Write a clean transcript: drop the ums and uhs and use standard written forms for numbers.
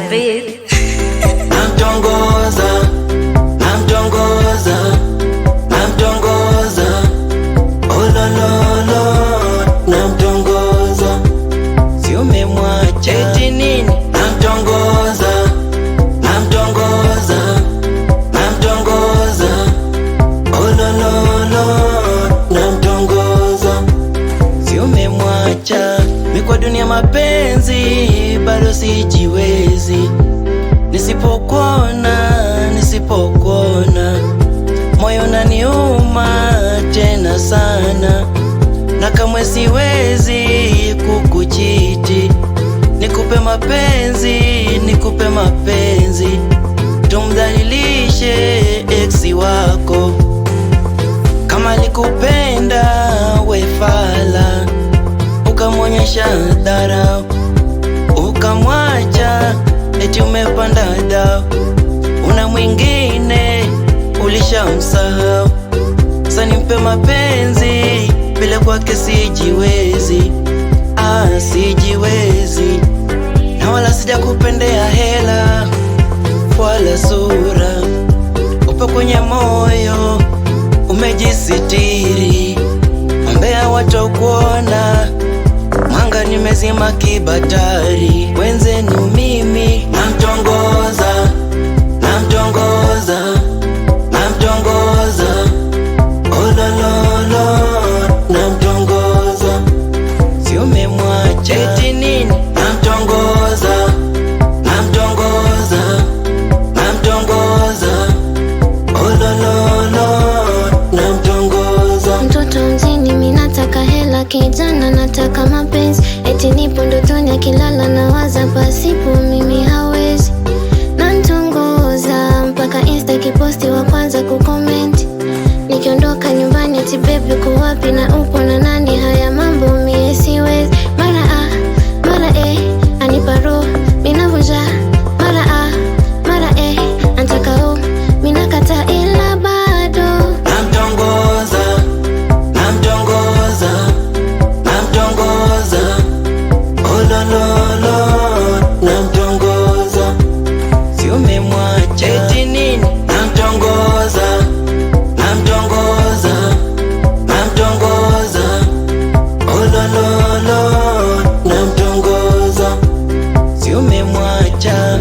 beat. Namtongoza, namtongoza, namtongoza, oh lo lo lo, namtongoza, si umemwacha eti nini? Namtongoza, namtongoza, namtongoza, oh lo lo lo, namtongoza, si umemwacha. Mikwa dunia mapenzi bado sijiwezi, nisipokuona moyo unaniuma tena sana, na kamwe siwezi kukuchiti. Nikupe mapenzi tumdhalilishe eksi wako. Kama likupenda wefala, ukamwonyesha dharau, ukamwacha eti umepanda dau. Una mwingine ulishamsahau, sasa nimpe mapenzi bila kwake sijiwezi. Sijiwezi, na wala sijakupendea hela wala sura. Upo kwenye moyo umejisitiri, ombea watu kuona mwanga nimezima kibatari. Wenzenu mimi namtongoza, namtongoza, namtongoza, oh lo lo lo, namtongoza, si umemwacha eti nini? Namtongoza, namtongoza, namtongoza, oh lo lo lo, namtongoza. Mtoto mjini mimi nataka hela, kijana nataka mapenzi, eti nipo ndotoni akilala na waza pasipo mimi hawezi. Namtongoza mpaka Insta kiposti wa kwanza kucomment, nikiondoka nyumbani eti baby uko wapi na upo na nani? Haya mambo mie siwezi. Mara anipa roho minavunja, mara antaka minakata ila bado. Namtongoza, namtongoza, namtongoza, oh lo lo lo, namtongoza, si umemwacha eti nini? Namtongoza, namtongoza, namtongoza, oh lo lo lo, namtongoza, si umemwacha.